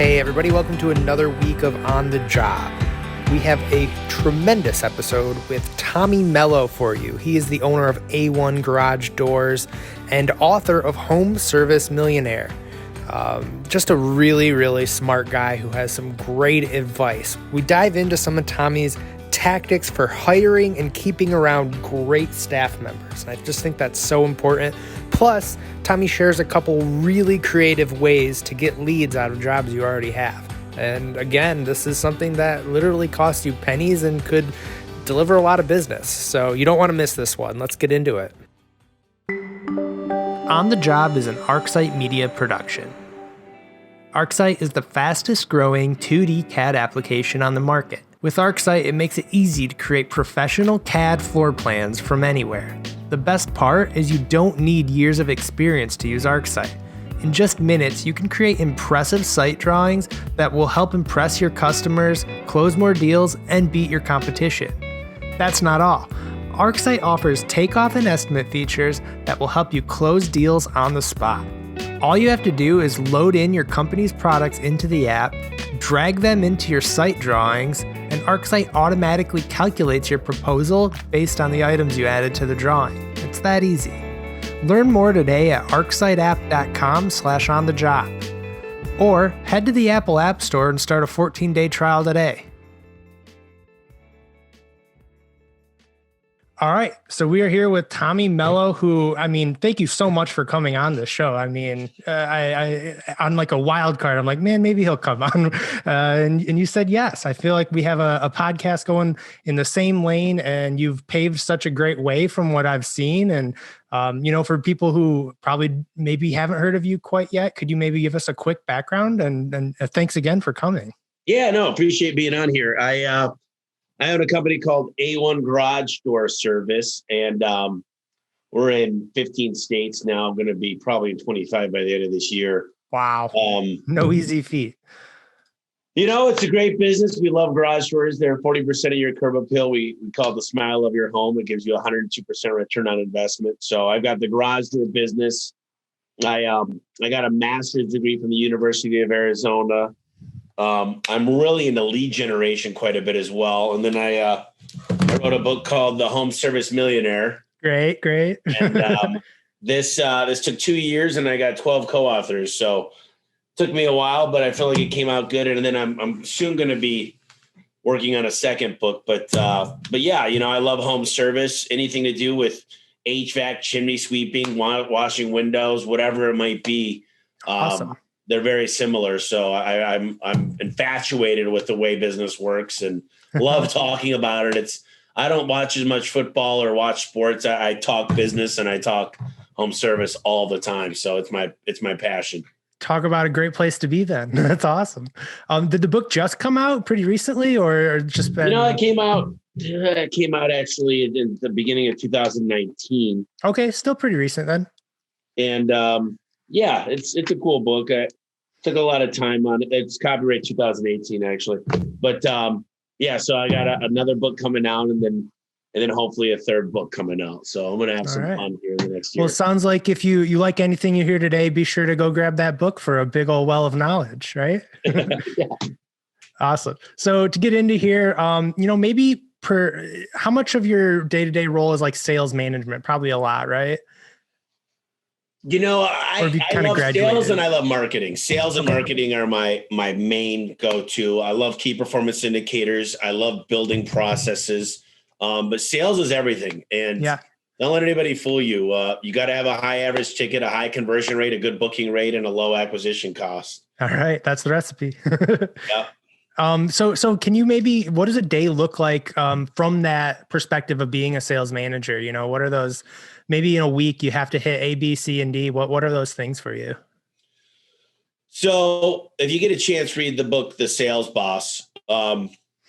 Hey everybody, welcome to another week of On the Job. We have a tremendous episode with Tommy Mello for you. He is the owner of A1 Garage Doors and author of Home Service Millionaire. Just a really, really smart guy who has some great advice. We dive into some of Tommy's tactics for hiring and keeping around great staff members. And I just think that's so important. Plus, Tommy shares a couple really creative ways to get leads out of jobs you already have. And again, this is something that literally costs you pennies and could deliver a lot of business. So you don't want to miss this one. Let's get into it. On the Job is an ArcSight Media production. ArcSight is the fastest growing 2D CAD application on the market. With ArcSight, it makes it easy to create professional CAD floor plans from anywhere. The best part is you don't need years of experience to use ArcSight. In just minutes, you can create impressive site drawings that will help impress your customers, close more deals, and beat your competition. That's not all. ArcSight offers takeoff and estimate features that will help you close deals on the spot. All you have to do is load in your company's products into the app, drag them into your site drawings, and ArcSight automatically calculates your proposal based on the items you added to the drawing. It's that easy. Learn more today at arcsightApp.com/onthejob. Or head to the Apple App Store and start a 14-day trial today. All right, so we are here with Tommy Mello, who, thank you so much for coming on the show. I on like a wild card, I'm like, man, maybe he'll come on. And you said yes. I feel like we have a podcast going in the same lane, and you've paved such a great way from what I've seen. And, for people who probably maybe haven't heard of you quite yet, could you maybe give us a quick background? And thanks again for coming. Yeah, no, appreciate being on here. I own a company called A1 Garage Door Service, and we're in 15 states now. I'm going to be probably in 25 by the end of this year. Wow. No easy feat. It's a great business. We love garage doors. They're 40% of your curb appeal. We call it the smile of your home. It gives you 102% return on investment. So I've got the garage door business. I got a master's degree from the University of Arizona. I'm really into lead generation quite a bit as well. And then I wrote a book called The Home Service Millionaire. Great. And this took 2 years, and I got 12 co-authors. So it took me a while, but I feel like it came out good. And then I'm soon going to be working on a second book. But yeah, I love home service, anything to do with HVAC, chimney sweeping, washing windows, whatever it might be. Awesome. They're very similar. So I'm infatuated with the way business works and love talking about it. I don't watch as much football or watch sports. I talk business and I talk home service all the time. So it's my passion. Talk about a great place to be then. That's awesome. Did the book just come out pretty recently or just been? It came out actually in the beginning of 2019. Okay. Still pretty recent then. And, yeah, it's a cool book. I took a lot of time on it. It's copyright 2018, actually. But yeah, so I got another book coming out, and then hopefully a third book coming out. So I'm gonna have some fun here in the next year. Well, it sounds like if you like anything you hear today, be sure to go grab that book for a big old well of knowledge, right? Yeah. Awesome. So to get into here, maybe how much of your day-to-day role is like sales management? Probably a lot, right? I love sales and I love marketing. Sales and marketing are my main go-to. I love key performance indicators. I love building processes. But sales is everything. And don't let anybody fool you. You got to have a high average ticket, a high conversion rate, a good booking rate, and a low acquisition cost. All right. That's the recipe. Yeah. So can you what does a day look like from that perspective of being a sales manager? What are those, maybe in a week you have to hit A, B, C, and D. What are those things for you? So if you get a chance, read the book, The Sales Boss.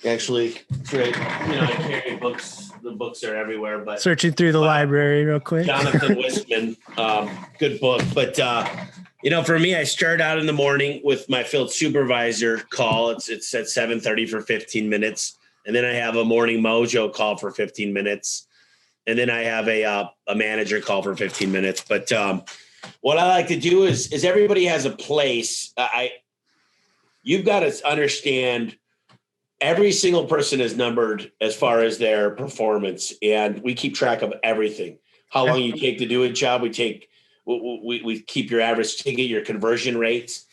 Actually, it's great. I carry books. The books are everywhere, but searching through the library real quick. Jonathan Wistman, good book. But, for me, I start out in the morning with my field supervisor call. It's at 7:30 for 15 minutes. And then I have a morning mojo call for 15 minutes. And then I have a manager call for 15 minutes. But what I like to do is everybody has a place. you've got to understand every single person is numbered as far as their performance, and we keep track of everything. How long you take to do a job. We keep your average ticket, your conversion rates.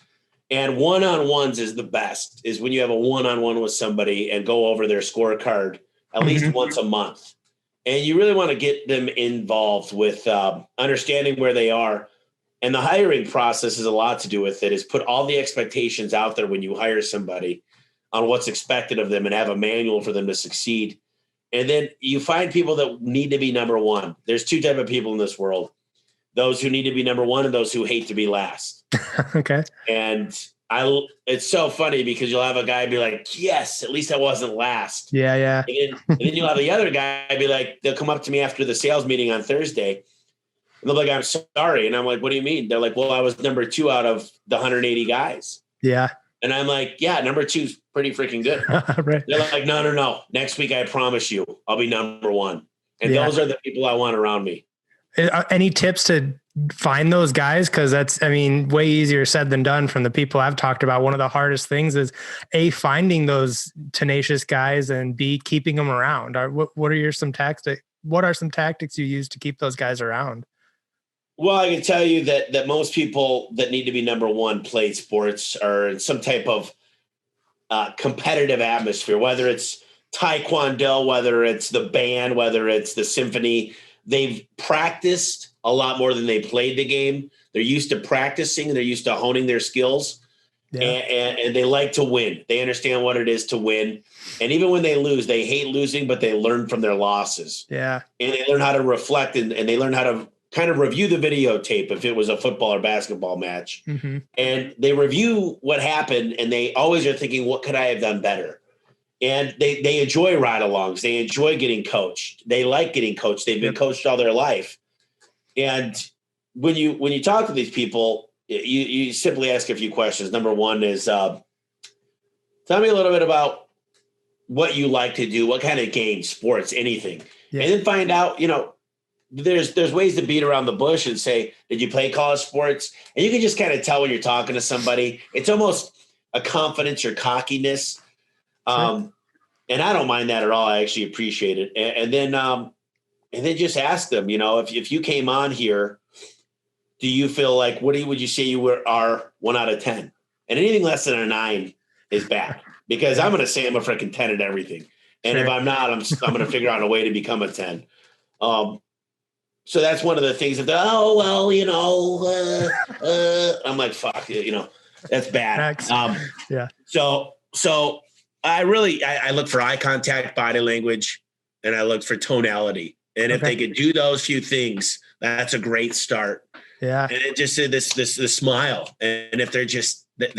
And one-on-ones is the best, is when you have a one-on-one with somebody and go over their scorecard at least once a month. And you really want to get them involved with understanding where they are. And the hiring process has a lot to do with it, is put all the expectations out there when you hire somebody on what's expected of them and have a manual for them to succeed. And then you find people that need to be number one. There's two types of people in this world: those who need to be number one and those who hate to be last. Okay. And it's so funny because you'll have a guy be like, yes, at least I wasn't last. Yeah. And then you'll have the other guy be like, they'll come up to me after the sales meeting on Thursday and they'll be like, I'm sorry. And I'm like, what do you mean? They're like, well, I was number 2 out of the 180 guys. Yeah. And I'm like, yeah, number 2's pretty freaking good. Right. They're like, no. Next week, I promise you, I'll be number 1. And those are the people I want around me. Any tips to find those guys? Because that's, way easier said than done from the people I've talked about. One of the hardest things is finding those tenacious guys, and B, keeping them around. What are some tactics you use to keep those guys around? Well, I can tell you that most people that need to be number 1 play sports or in some type of competitive atmosphere, whether it's taekwondo, whether it's the band, whether it's the symphony. They've practiced a lot more than they played the game. They're used to practicing. They're used to honing their skills. Yeah. And they like to win. They understand what it is to win. And even when they lose, they hate losing, but they learn from their losses. Yeah. And they learn how to reflect and they learn how to kind of review the videotape if it was a football or basketball match. Mm-hmm. And they review what happened, and they always are thinking, what could I have done better? And they enjoy ride-alongs. They enjoy getting coached. They like getting coached. They've been coached all their life. And when you talk to these people, you simply ask a few questions. Number 1 is, tell me a little bit about what you like to do, what kind of game, sports, anything. Yeah. And then find out, there's ways to beat around the bush and say, did you play college sports? And you can just kind of tell when you're talking to somebody. It's almost a confidence or cockiness. Sure. And I don't mind that at all. I actually appreciate it. And then just ask them, if you came on here, do you feel like, would you say you are 1 out of 10? And anything less than a 9 is bad, because I'm going to say I'm a freaking 10 at everything. And if I'm not, I'm going to figure out a way to become a 10. So that's one of the things that, I'm like, fuck, that's bad. Yeah. So I look for eye contact, body language, and I look for tonality. And if they could do those few things, that's a great start. Yeah. And it just said this smile. And if they're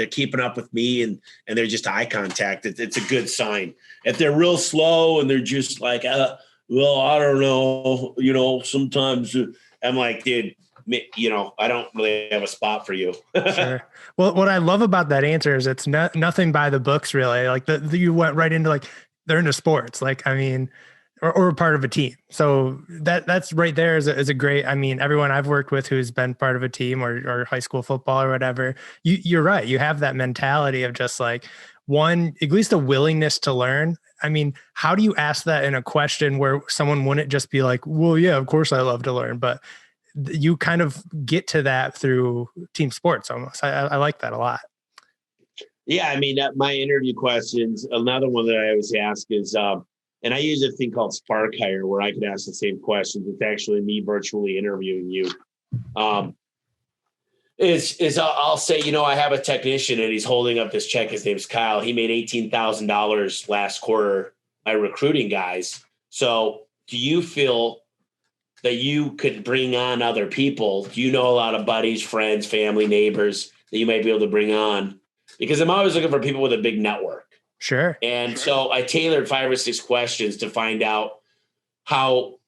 keeping up with me and they're just eye contact, it's a good sign. If they're real slow and they're just like, well, I don't know, sometimes I'm like, dude, I don't really have a spot for you. Sure. Well, what I love about that answer is it's nothing by the books, really. Like you went right into they're into sports, or part of a team. So that's right there is a great, everyone I've worked with who's been part of a team or high school football or whatever, you're right. You have that mentality of just at least a willingness to learn. How do you ask that in a question where someone wouldn't just be like, well, yeah, of course I love to learn, but you kind of get to that through team sports almost. I like that a lot. Yeah. My interview questions, another one that I always ask is, and I use a thing called Spark Hire where I can ask the same questions. It's actually me virtually interviewing you. I'll say, I have a technician and he's holding up this check. His name's Kyle. He made $18,000 last quarter by recruiting guys. So do you feel that you could bring on other people? Do you know a lot of buddies, friends, family, neighbors that you might be able to bring on? Because I'm always looking for people with a big network. Sure. And so I tailored 5 or 6 questions to find out how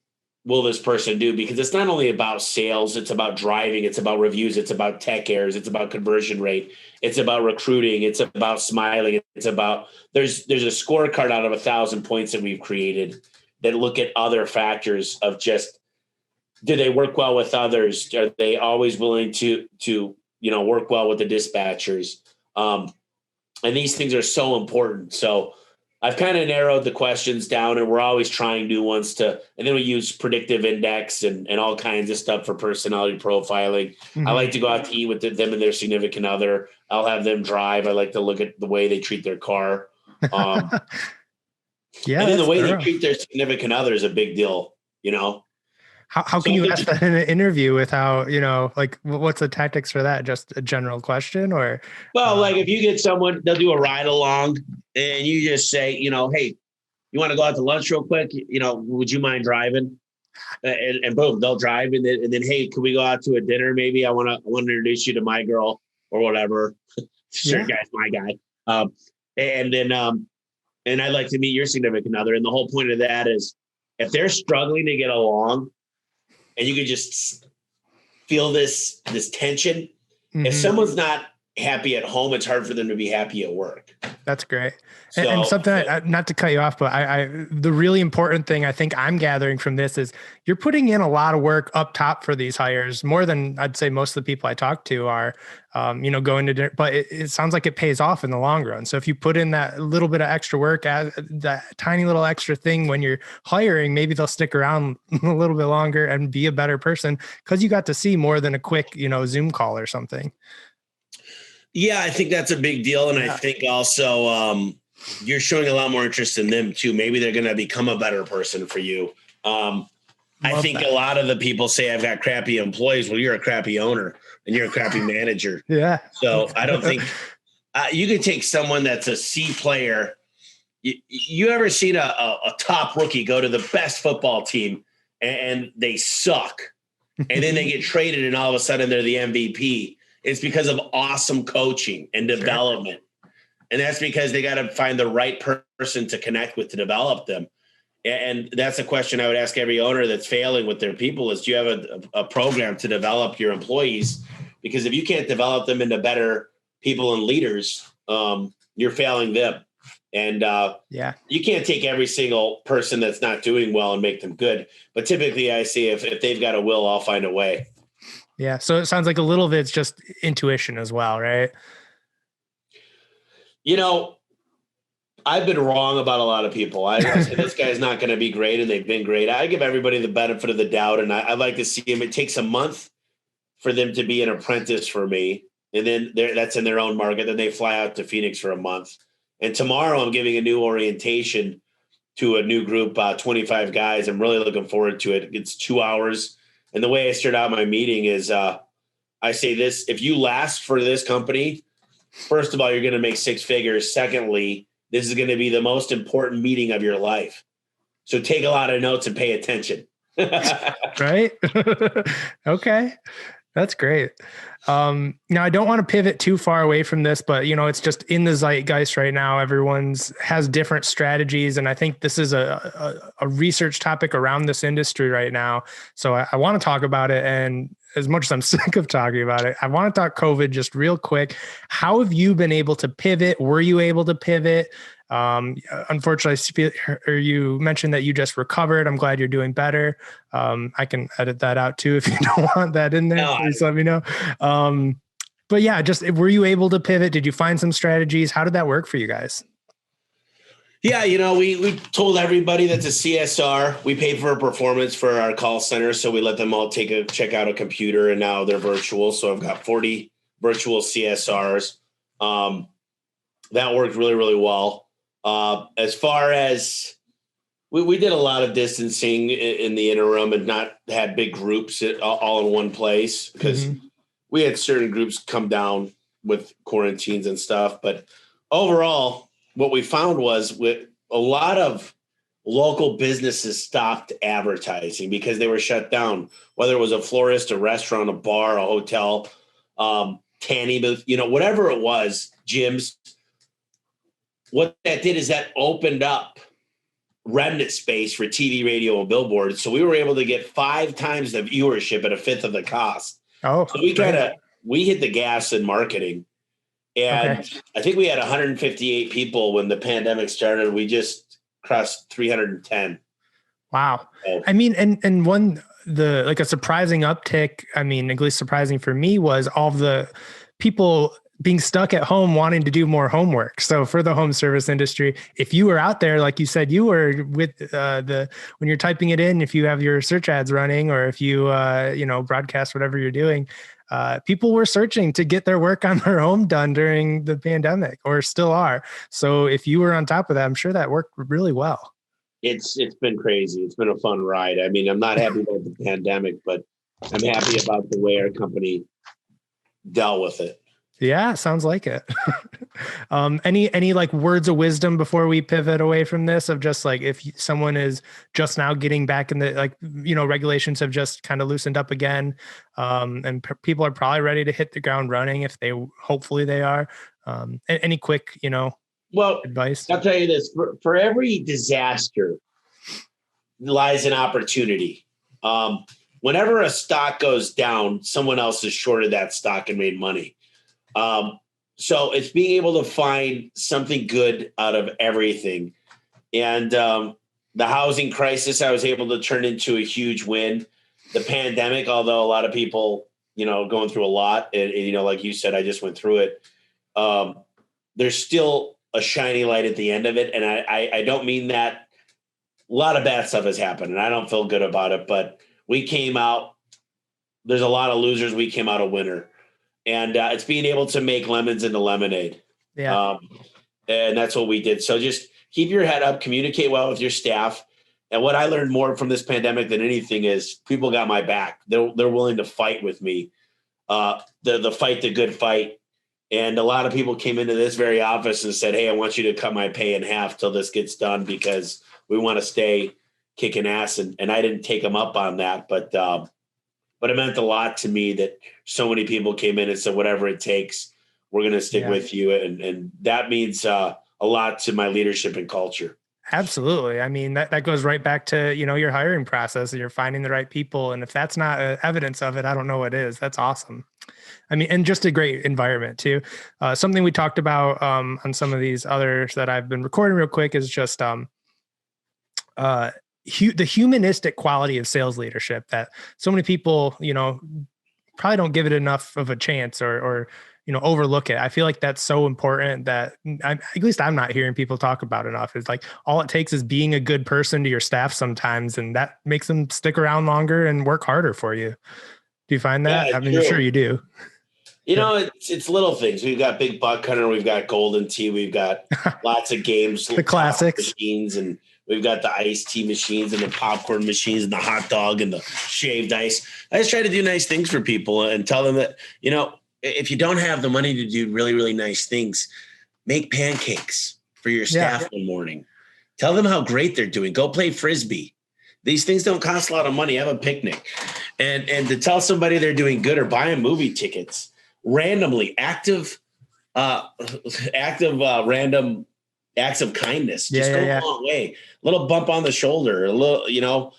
will this person do? Because it's not only about sales, it's about driving, it's about reviews, it's about tech errors, it's about conversion rate, it's about recruiting, it's about smiling, it's about there's a scorecard out of 1,000 points that we've created that look at other factors of just, do they work well with others? Are they always willing to work well with the dispatchers? And these things are so important. So I've kind of narrowed the questions down, and we're always trying new ones and then we use predictive index and all kinds of stuff for personality profiling. I like to go out to eat with them and their significant other. I'll have them drive. I like to look at the way they treat their car. Yeah. And then the way they treat their significant other is a big deal, How can you ask that in an interview with like what's the tactics for that? Just a general question or? Well, like if you get someone, they'll do a ride along and you just say, hey, you want to go out to lunch real quick? Would you mind driving? And boom, they'll drive. And then, hey, can we go out to a dinner? Maybe I want to introduce you to my girl or whatever. Sure, yeah. Guy's my guy. And I'd like to meet your significant other. And the whole point of that is if they're struggling to get along and you can just feel this tension, if someone's not happy at home, it's hard for them to be happy at work. That's great. And something, not to cut you off, but the really important thing I think I'm gathering from this is you're putting in a lot of work up top for these hires, more than I'd say most of the people I talk to are, going to dinner, but it sounds like it pays off in the long run. So if you put in that little bit of extra work, that tiny little extra thing when you're hiring, maybe they'll stick around a little bit longer and be a better person because you got to see more than a quick, Zoom call or something. Yeah, I think that's a big deal. And I think also you're showing a lot more interest in them too. Maybe they're going to become a better person for you. I think a lot of the people say I've got crappy employees. Well, you're a crappy owner and you're a crappy manager. Yeah. So I don't think you can take someone that's a C player. You ever seen a top rookie go to the best football team and they suck and then they get traded and all of a sudden they're the MVP? It's because of awesome coaching and development. Sure. And that's because they got to find the right person to connect with to develop them. And that's a question I would ask every owner that's failing with their people is, do you have a program to develop your employees? Because if you can't develop them into better people and leaders, you're failing them. And you can't take every single person that's not doing well and make them good. But typically I see if they've got a will, I'll find a way. Yeah. So it sounds like a little bit it's just intuition as well, right? I've been wrong about a lot of people. I say this guy's not going to be great, and they've been great. I give everybody the benefit of the doubt, and I like to see them. It takes a month for them to be an apprentice for me, and then that's in their own market. Then they fly out to Phoenix for a month. And tomorrow I'm giving a new orientation to a new group, 25 guys. I'm really looking forward to it. It's 2 hours. And the way I start out my meeting is I say this: if you last for this company, first of all, you're going to make six figures. Secondly, this is going to be the most important meeting of your life. So take a lot of notes and pay attention. Right? Okay. That's great. Now, I don't want to pivot too far away from this, but it's just in the zeitgeist right now. Everyone's has different strategies. And I think this is a research topic around this industry right now. So I want to talk about it. And as much as I'm sick of talking about it, I want to talk COVID just real quick. How have you been able to pivot? Were you able to pivot? Unfortunately, you mentioned that you just recovered. I'm glad you're doing better. I can edit that out too if you don't want that in there. No, please let me know. But yeah, just were you able to pivot? Did you find some strategies? How did that work for you guys? Yeah, we told everybody that's a CSR. We paid for a performance for our call center, so we let them all check out a computer, and now they're virtual. So I've got 40 virtual CSRs. That worked really, really well. As far as we did a lot of distancing in the interim and not had big groups all in one place because we had certain groups come down with quarantines and stuff. But overall, what we found was with a lot of local businesses stopped advertising because they were shut down, whether it was a florist, a restaurant, a bar, a hotel, tanning booth, whatever it was, gyms. What that did is that opened up remnant space for TV, radio, and billboards. So we were able to get 5 times the viewership at a fifth of the cost. Oh, so we hit the gas in marketing. And I think we had 158 people when the pandemic started. We just crossed 310. Wow. I mean, and a surprising uptick, at least surprising for me, was all the people being stuck at home wanting to do more homework. So for the home service industry, if you were out there, like you said, you were with when you're typing it in, if you have your search ads running, or if you, broadcast whatever you're doing, people were searching to get their work on their home done during the pandemic, or still are. So if you were on top of that, I'm sure that worked really well. It's been crazy. It's been a fun ride. I mean, I'm not happy about the pandemic, but I'm happy about the way our company dealt with it. Yeah, sounds like it. Any like words of wisdom before we pivot away from this, of just like, if someone is just now getting back in the, regulations have just kind of loosened up again, and people are probably ready to hit the ground running, if hopefully they are. Any quick, advice? I'll tell you this, for every disaster lies an opportunity. Whenever a stock goes down, someone else has shorted that stock and made money. So it's being able to find something good out of everything. And the housing crisis, I was able to turn into a huge win. The pandemic, although a lot of people, going through a lot, and like you said, I just went through it. There's still a shiny light at the end of it. And I don't mean that. A lot of bad stuff has happened, and I don't feel good about it, but we came out, there's a lot of losers. We came out a winner. And it's being able to make lemons into lemonade. Yeah. And that's what we did. So just keep your head up, communicate well with your staff. And what I learned more from this pandemic than anything is people got my back. They're willing to fight with me, the fight, the good fight. And a lot of people came into this very office and said, hey, I want you to cut my pay in half till this gets done, because we want to stay kicking ass. And I didn't take them up on that. But it meant a lot to me that so many people came in and said, whatever it takes, we're going to stick with you. And that means a lot to my leadership and culture. Absolutely. I mean, that goes right back to, your hiring process, and you're finding the right people. And if that's not evidence of it, I don't know what is. That's awesome. I mean, and just a great environment too. Something we talked about on some of these others that I've been recording real quick is just the humanistic quality of sales leadership, that so many people, probably don't give it enough of a chance, or overlook it. I feel like that's so important that at least I'm not hearing people talk about enough. It's like, all it takes is being a good person to your staff sometimes, and that makes them stick around longer and work harder for you. Do you find that? Yeah, I mean, I'm sure you do. It's little things. We've got Big Buck Hunter. We've got Golden Tea. We've got lots of games, the classics machines, and we've got the iced tea machines and the popcorn machines and the hot dog and the shaved ice. I just try to do nice things for people and tell them that, if you don't have the money to do really, really nice things, make pancakes for your staff one morning. Tell them how great they're doing. Go play Frisbee. These things don't cost a lot of money. Have a picnic. And to tell somebody they're doing good, or buy them movie tickets randomly, random acts of kindness just go a long way. A little bump on the shoulder, a little,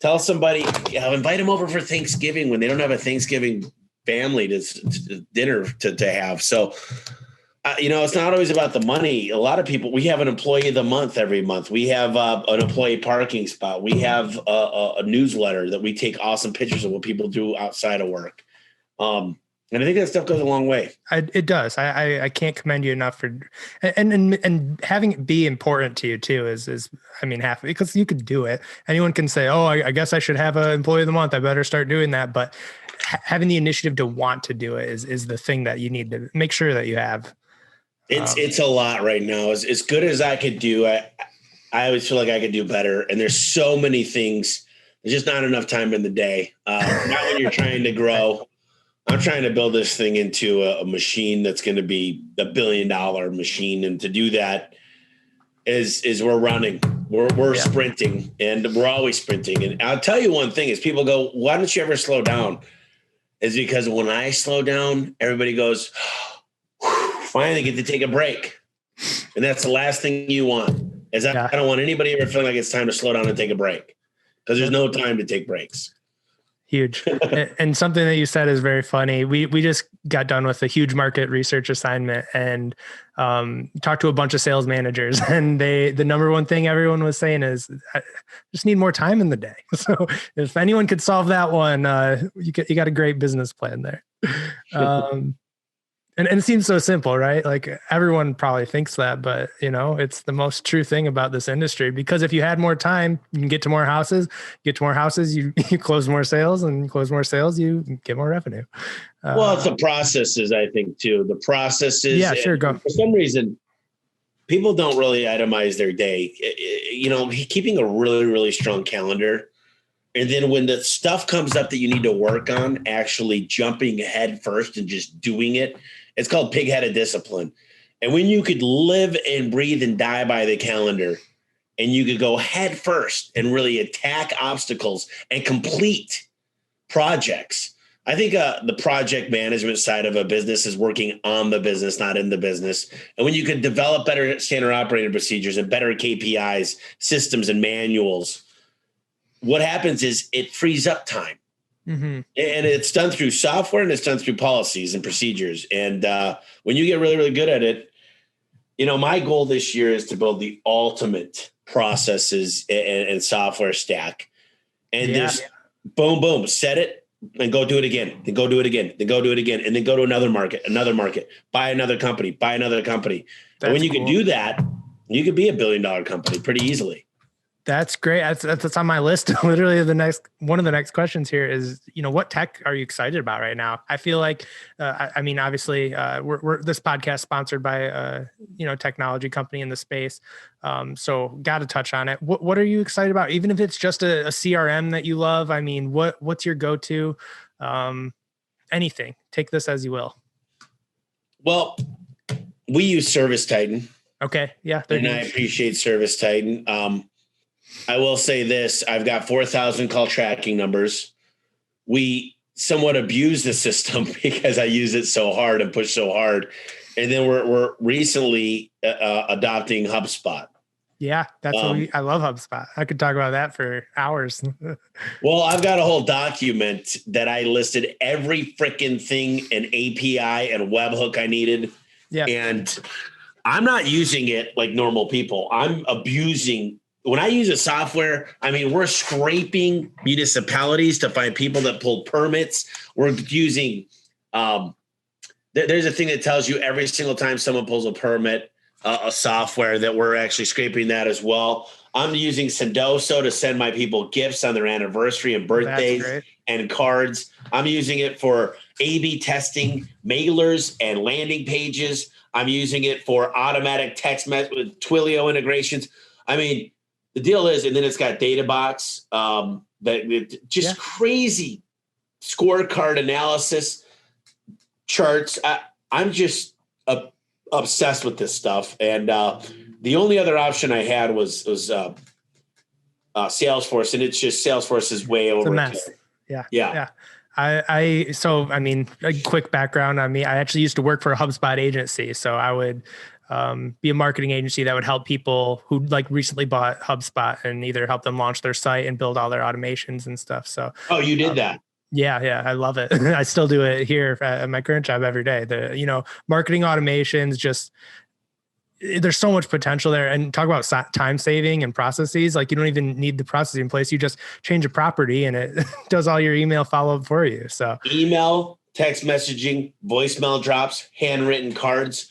tell somebody, invite them over for Thanksgiving when they don't have a Thanksgiving family to dinner to have. So, it's not always about the money. A lot of people, we have an employee of the month every month. We have an employee parking spot. We have a newsletter that we take awesome pictures of what people do outside of work. And I think that stuff goes a long way. It does. I can't commend you enough for, and having it be important to you too is half, because you could do it. Anyone can say, oh, I guess I should have an employee of the month. I better start doing that. But having the initiative to want to do it is the thing that you need to make sure that you have. It's a lot right now. As good as I could do, I always feel like I could do better. And there's so many things. There's just not enough time in the day. Not when you're trying to grow. I'm trying to build this thing into a machine that's going to be $1 billion machine. And to do that is we're running, we're sprinting, and we're always sprinting. And I'll tell you one thing is, people go, why don't you ever slow down? Is because when I slow down, everybody goes, finally get to take a break. And that's the last thing you want. I don't want anybody ever feeling like it's time to slow down and take a break, because there's no time to take breaks. Huge. And something that you said is very funny. We just got done with a huge market research assignment, and talked to a bunch of sales managers, and the number one thing everyone was saying is, I just need more time in the day. So if anyone could solve that one, you got a great business plan there. And it seems so simple, right? Like everyone probably thinks that, but it's the most true thing about this industry, because if you had more time, you can get to more houses, you close more sales, and you close more sales, you get more revenue. Well, it's the processes, I think, too. The processes. Yeah, sure. Go. For some reason, people don't really itemize their day. Keeping a really, really strong calendar. And then when the stuff comes up that you need to work on, actually jumping head first and just doing it. It's called pig-headed discipline. And when you could live and breathe and die by the calendar, and you could go head first and really attack obstacles and complete projects. I think the project management side of a business is working on the business, not in the business. And when you could develop better standard operating procedures and better KPIs, systems, and manuals, what happens is it frees up time. Mm-hmm. And it's done through software, and it's done through policies and procedures. And when you get really, really good at it, my goal this year is to build the ultimate processes and software stack. And just boom, boom, set it and go do it again. Then go do it again. Then go do it again. And then go to another market, buy another company. And when you can do that, you could be $1 billion company pretty easily. That's great. That's on my list. Literally one of the next questions here is, what tech are you excited about right now? I feel like, obviously we're this podcast sponsored by a technology company in the space. So got to touch on it. What are you excited about? Even if it's just a CRM that you love, what's your go-to? Anything, take this as you will. Well, we use Service Titan. Okay. Yeah. And I appreciate Service Titan. I will say this, I've got 4,000 call tracking numbers. We somewhat abuse the system because I use it so hard and push so hard. And then we're recently adopting Hubspot. Yeah, that's I love HubSpot. I could talk about that for hours. Well, I've got a whole document that I listed every freaking thing, an API and webhook I needed. Yeah. And I'm not using it like normal people. I'm abusing. When I use a software, we're scraping municipalities to find people that pulled permits. We're using, there's a thing that tells you every single time someone pulls a permit, a software that we're actually scraping that as well. I'm using Sendoso to send my people gifts on their anniversary and birthdays and cards. I'm using it for A/B testing, mailers and landing pages. I'm using it for automatic text message with Twilio integrations. The deal is, and then it's got DataBox, crazy scorecard analysis charts. I'm just obsessed with this stuff. And the only other option I had was Salesforce, and it's just Salesforce is way over. It's a mess. Yeah. A quick background on me. I actually used to work for a HubSpot agency. So I would be a marketing agency that would help people who recently bought HubSpot and either help them launch their site and build all their automations and stuff. So, you did that. Yeah. I love it. I still do it here at my current job every day. Marketing automations, there's so much potential there. And talk about time saving and processes. You don't even need the processing in place. You just change a property and it does all your email follow-up for you. So email, text messaging, voicemail drops, handwritten cards,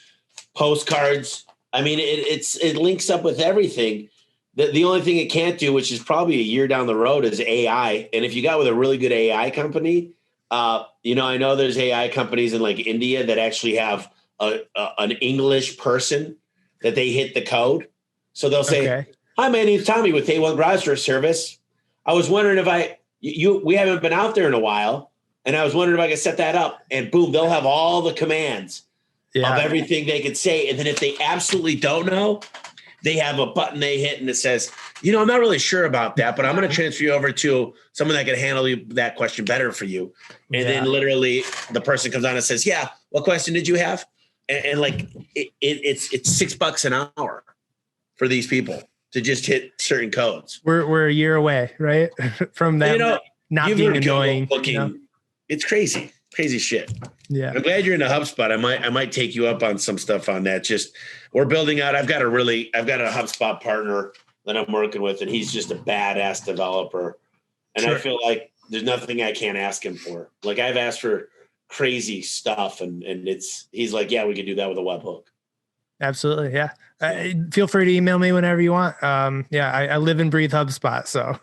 postcards. It links up with everything. The only thing it can't do, which is probably a year down the road, is AI. And if you got with a really good AI company, I know there's AI companies in India that actually have an English person that they hit the code. So they'll say, Hi, my name's Tommy with A1 Garage Door Service. I was wondering if we haven't been out there in a while. And I was wondering if I could set that up, and boom, they'll have all the commands of everything they could say. And then if they absolutely don't know, they have a button they hit and it says, I'm not really sure about that, but I'm going to transfer you over to someone that can handle that question better for you. And then literally the person comes on and says, yeah, what question did you have? And it's $6 an hour for these people to just hit certain codes. We're a year away, right? From that not being annoying. It's crazy shit. Yeah. I'm glad you're in a HubSpot. I might take you up on some stuff on that. Just we're building out. I've got a HubSpot partner that I'm working with, and he's just a badass developer. And I feel like there's nothing I can't ask him for. I've asked for crazy stuff. And he's like, yeah, we could do that with a webhook. Absolutely. Yeah. Feel free to email me whenever you want. I live and breathe HubSpot. So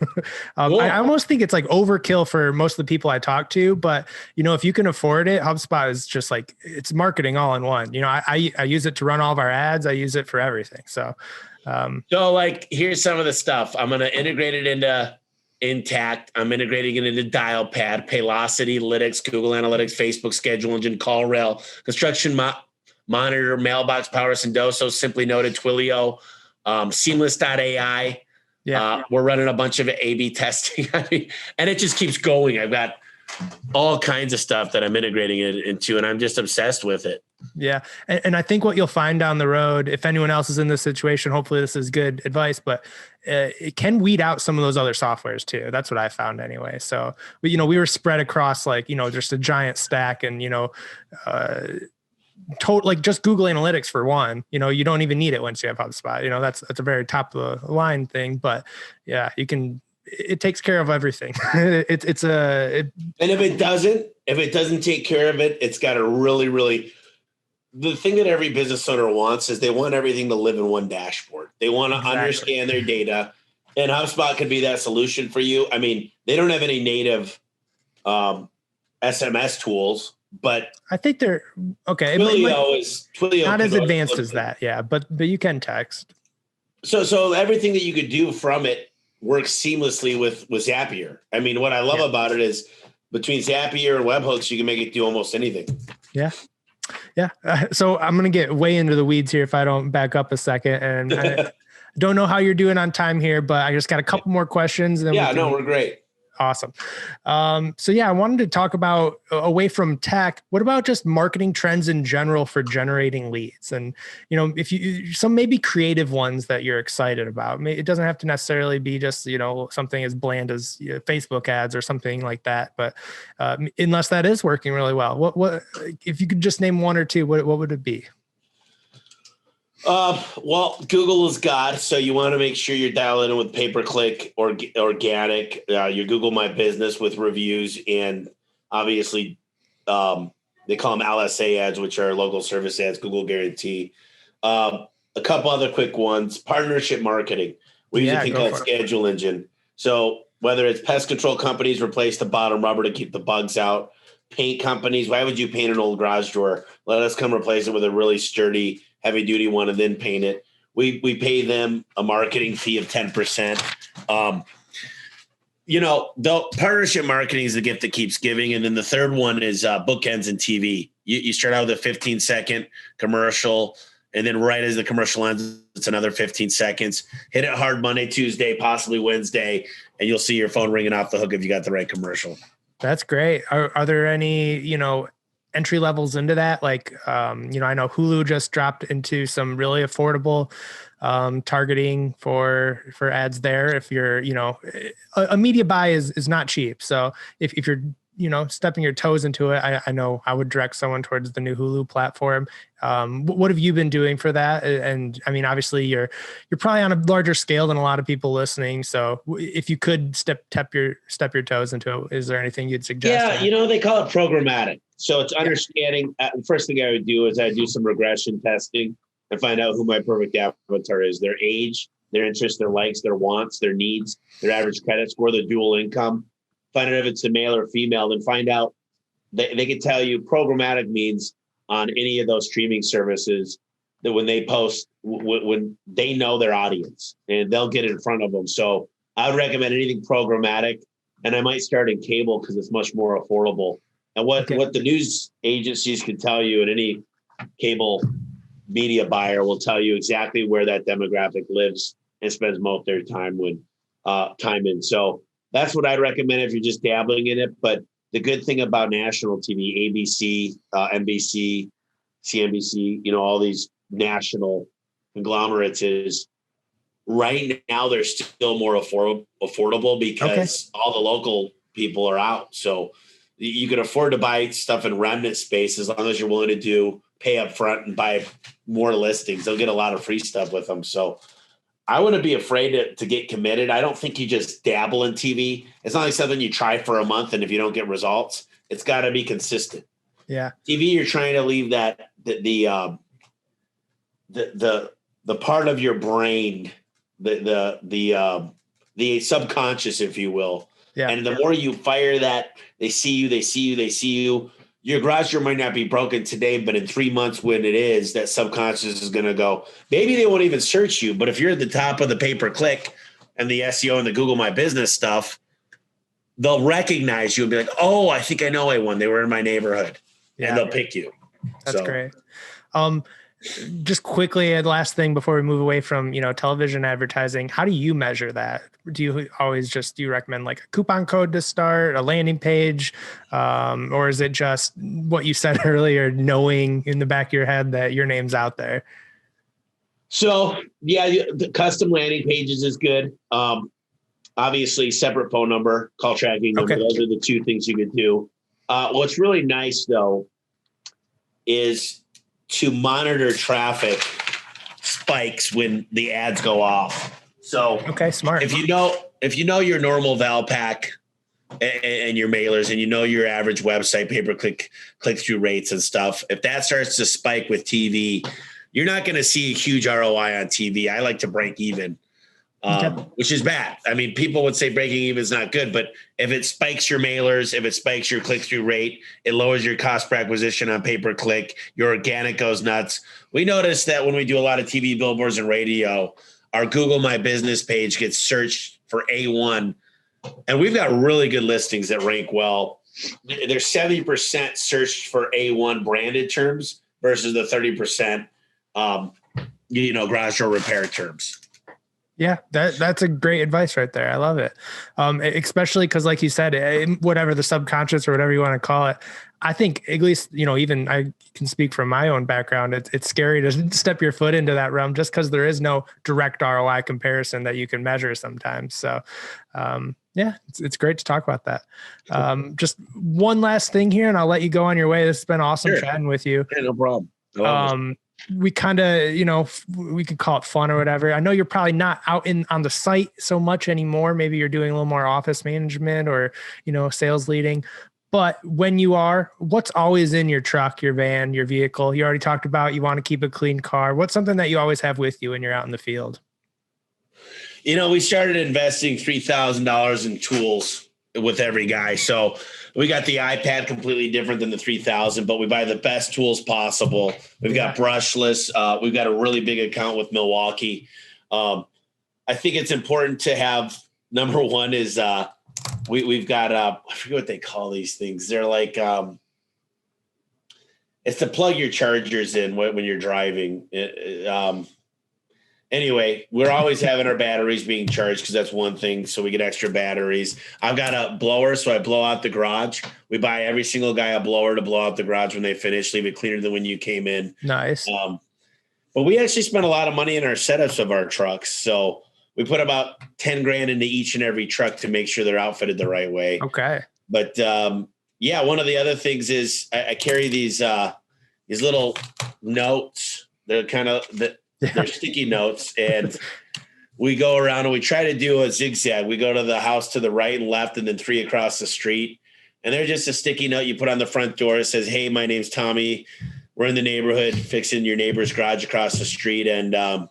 Cool. I almost think it's like overkill for most of the people I talk to, but if you can afford it, HubSpot is just like, it's marketing all in one. I use it to run all of our ads. I use it for everything. So like, here's some of the stuff. I'm going to integrate it into Intact. I'm integrating it into Dialpad, Paylocity, Lytics, Google Analytics, Facebook Schedule Engine, CallRail, Construction Monitor, Mailbox, Power Sendoso, Simply Noted, Twilio, Seamless.ai. Yeah. We're running a bunch of A/B testing. And it just keeps going. I've got all kinds of stuff that I'm integrating it into, and I'm just obsessed with it. Yeah. And I think what you'll find down the road, if anyone else is in this situation, hopefully this is good advice, but it can weed out some of those other softwares too. That's what I found anyway. So, we were spread across like, just a giant stack and, like just Google Analytics for one, you don't even need it once you have HubSpot. That's a very top of the line thing, but yeah, it takes care of everything. And if it doesn't take care of it, it's got to really, really, the thing that every business owner wants is they want everything to live in one dashboard. They want to understand their data, and HubSpot could be that solution for you. I mean, they don't have any native SMS tools, but I think they're okay. Twilio not as advanced as that. Yeah. But you can text. So everything that you could do from it works seamlessly with Zapier. I mean, what I love about it is between Zapier and webhooks, you can make it do almost anything. Yeah. Yeah. So I'm going to get way into the weeds here if I don't back up a second. And I don't know how you're doing on time here, but I just got a couple more questions. And we're great. Awesome. So I wanted to talk about away from tech. What about just marketing trends in general for generating leads? And, if some maybe creative ones that you're excited about, it doesn't have to necessarily be just, something as bland as Facebook ads or something like that. But unless that is working really well, what, if you could just name one or two, what would it be? Well, Google is God, so you want to make sure you're dialing in with pay-per-click or organic, your Google My Business with reviews, and obviously they call them LSA ads, which are local service ads, Google Guarantee. A couple other quick ones, partnership marketing. We use a thing called Schedule Engine. So whether it's pest control companies, replace the bottom rubber to keep the bugs out. Paint companies, why would you paint an old garage door? Let us come replace it with a really sturdy, heavy duty one and then paint it. We pay them a marketing fee of 10%. The partnership marketing is the gift that keeps giving. And then the third one is bookends and TV. You start out with a 15-second commercial, and then right as the commercial ends, it's another 15 seconds. Hit it hard Monday, Tuesday, possibly Wednesday, and you'll see your phone ringing off the hook if you got the right commercial. That's great. Are there any, entry levels into that? Like, I know Hulu just dropped into some really affordable targeting for ads there. If you're, a media buy is not cheap. So if you're, stepping your toes into it, I know I would direct someone towards the new Hulu platform. What have you been doing for that? And I mean, obviously you're probably on a larger scale than a lot of people listening. So if you could step your toes into it, is there anything you'd suggest? Yeah. They call it programmatic. So it's understanding. The first thing I would do is I do some regression testing and find out who my perfect avatar is, their age, their interests, their likes, their wants, their needs, their average credit score, their dual income. Find out if it's a male or female, then find out. They can tell you programmatic means on any of those streaming services that when they post, when they know their audience and they'll get in front of them. So I would recommend anything programmatic, and I might start in cable because it's much more affordable. And what the news agencies can tell you, and any cable media buyer will tell you exactly where that demographic lives and spends most of their time in. So that's what I'd recommend if you're just dabbling in it. But the good thing about national TV, ABC, NBC, CNBC, all these national conglomerates is right now they're still more affordable because all the local people are out. So you can afford to buy stuff in remnant space as long as you're willing to pay up front and buy more listings. They'll get a lot of free stuff with them. So I wouldn't be afraid to get committed. I don't think you just dabble in TV. It's not like something you try for a month, and if you don't get results, it's got to be consistent. Yeah. TV, you're trying to leave that the part of your brain, the subconscious, if you will. Yeah. And the more you fire that, they see you. Your garage door might not be broken today, but in 3 months when it is, that subconscious is going to go, maybe they won't even search you. But if you're at the top of the pay-per-click and the SEO and the Google My Business stuff, they'll recognize you and be like, oh, I think I know one. They were in my neighborhood. Yeah. And they'll pick you. That's great. Just quickly, last thing before we move away from, television advertising, how do you measure that? Do you recommend like a coupon code to start, a landing page? Or is it just what you said earlier, knowing in the back of your head that your name's out there? So yeah, the custom landing pages is good. Obviously separate phone number, call tracking number. Okay. Those are the two things you could do. What's really nice though is to monitor traffic spikes when the ads go off. So okay, smart. If you know your normal Valpak and your mailers, and your average website click-through rates and stuff, if that starts to spike with TV, you're not going to see a huge ROI on TV. I like to break even. Which is bad. I mean, people would say breaking even is not good, but if it spikes your mailers, if it spikes your click-through rate, it lowers your cost per acquisition on pay-per-click, your organic goes nuts. We noticed that when we do a lot of TV billboards and radio, our Google My Business page gets searched for A1, and we've got really good listings that rank well. There's 70% searched for A1 branded terms versus the 30%, garage door repair terms. Yeah, that's a great advice right there. I love it. Especially because like you said, whatever the subconscious or whatever you want to call it, I think at least, even I can speak from my own background. It's scary to step your foot into that realm just because there is no direct ROI comparison that you can measure sometimes. So yeah, it's great to talk about that. Just one last thing here and I'll let you go on your way. This has been awesome chatting with you. Yeah, no problem. We kind of, we could call it fun or whatever. I know you're probably not out on the site so much anymore. Maybe you're doing a little more office management or, sales leading. But when you are, what's always in your truck, your van, your vehicle? You already talked about you want to keep a clean car. What's something that you always have with you when you're out in the field? We started investing $3,000 in tools with every guy. So we got the iPad completely different than the 3000, but we buy the best tools possible. We've got brushless. We've got a really big account with Milwaukee. I think it's important to have, number one is we've got, I forget what they call these things. They're like, it's to plug your chargers in when you're driving. Anyway, we're always having our batteries being charged because that's one thing. So we get extra batteries. I've got a blower, so I blow out the garage. We buy every single guy a blower to blow out the garage when they finish, leave it cleaner than when you came in. Nice. But we actually spend a lot of money in our setups of our trucks. So we put about 10 grand into each and every truck to make sure they're outfitted the right way. Okay. But yeah, one of the other things is I carry these little notes. They're kind of they're sticky notes, and we go around and we try to do a zigzag. We go to the house to the right and left and then 3 across the street. And they're just a sticky note you put on the front door. It says, hey, my name's Tommy. We're in the neighborhood fixing your neighbor's garage across the street. And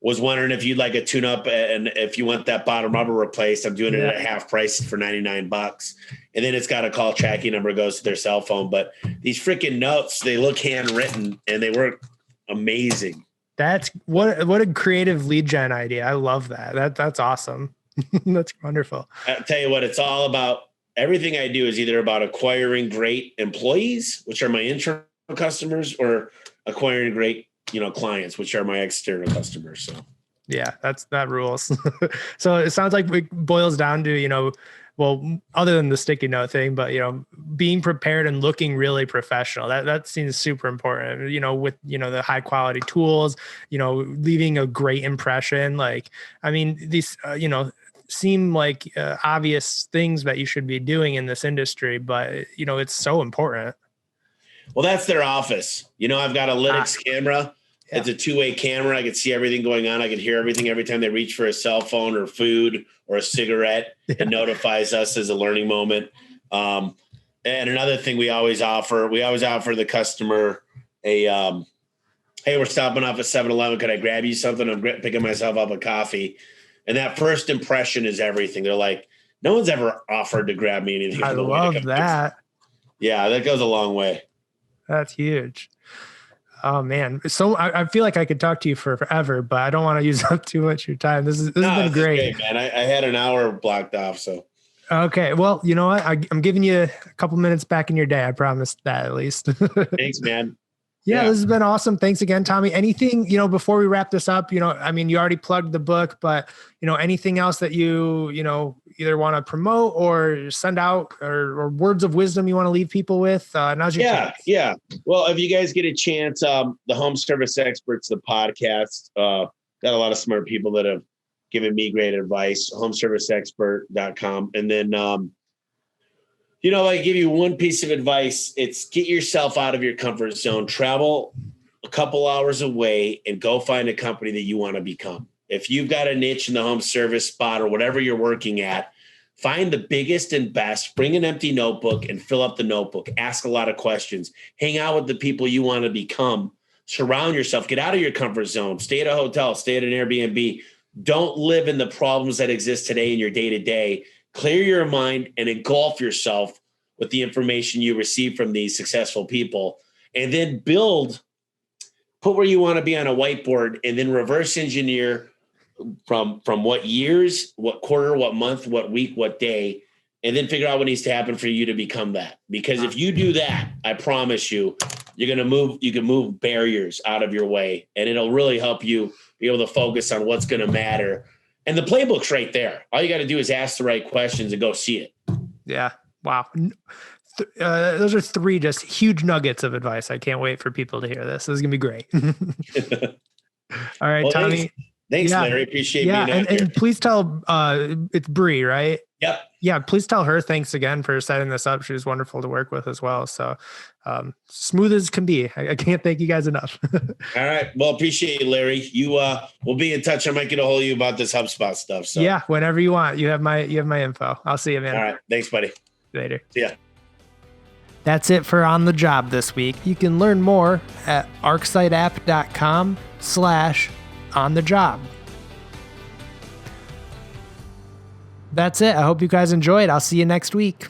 was wondering if you'd like a tune-up and if you want that bottom rubber replaced. I'm doing it at half price for $99. And then it's got a call tracking number, goes to their cell phone. But these freaking notes, they look handwritten and they work amazing. That's what a creative lead gen idea. I love that. That's awesome. That's wonderful. I'll tell you what, it's all about. Everything I do is either about acquiring great employees, which are my internal customers, or acquiring great, clients, which are my external customers. So yeah, that rules. So it sounds like it boils down to, well, other than the sticky note thing, but, being prepared and looking really professional, that seems super important, with, the high quality tools, leaving a great impression. Like, I mean, these, seem like obvious things that you should be doing in this industry, but, it's so important. Well, that's their office. I've got a Lytix camera. Yeah. It's a two-way camera. I can see everything going on. I can hear everything every time they reach for a cell phone or food or a cigarette. Yeah. It notifies us as a learning moment. And another thing we always offer the customer a, hey, we're stopping off at 7-Eleven. Could I grab you something? I'm picking myself up a coffee. And that first impression is everything. They're like, no one's ever offered to grab me anything. I love that. Yeah, that goes a long way. That's huge. Oh man. So I feel like I could talk to you for forever, but I don't want to use up too much of your time. This has been great, man. I had an hour blocked off. So. Okay. Well, you know what? I'm giving you a couple minutes back in your day. I promise that at least. Thanks, man. Yeah, this has been awesome. Thanks again, Tommy. Anything, before we wrap this up, you already plugged the book, but, anything else that you either want to promote or send out or words of wisdom you want to leave people with? Now's your chance. Yeah. Well, if you guys get a chance, the Home Service Experts, the podcast, got a lot of smart people that have given me great advice, homeserviceexpert.com. And then, I give you one piece of advice. It's get yourself out of your comfort zone, travel a couple hours away and go find a company that you want to become. If you've got a niche in the home service spot or whatever you're working at, find the biggest and best, bring an empty notebook and fill up the notebook, ask a lot of questions, hang out with the people you want to become, surround yourself, get out of your comfort zone, stay at a hotel, stay at an Airbnb. Don't live in the problems that exist today in your day-to-day. Clear your mind and engulf yourself with the information you receive from these successful people, and then put where you want to be on a whiteboard, and then reverse engineer from what years, what quarter, what month, what week, what day, and then figure out what needs to happen for you to become that. Because if you do that, I promise you, you can move barriers out of your way, and it'll really help you be able to focus on what's going to matter. And the playbook's right there. All you got to do is ask the right questions and go see it. Yeah. Wow. Those are 3 just huge nuggets of advice. I can't wait for people to hear this. This is going to be great. All right, well, Tommy. Thanks, Larry. Appreciate being out here. And please tell, it's Bree, right? Yep. Yeah. Please tell her thanks again for setting this up. She was wonderful to work with as well. So smooth as can be. I can't thank you guys enough. All right. Well, appreciate you, Larry. You we'll be in touch. I might get a hold of you about this HubSpot stuff. So yeah, whenever you want. You have my info. I'll see you, man. All right. Thanks, buddy. Later. See ya. That's it for On the Job this week. You can learn more at arcsiteapp.com/onthejob. That's it. I hope you guys enjoyed. I'll see you next week.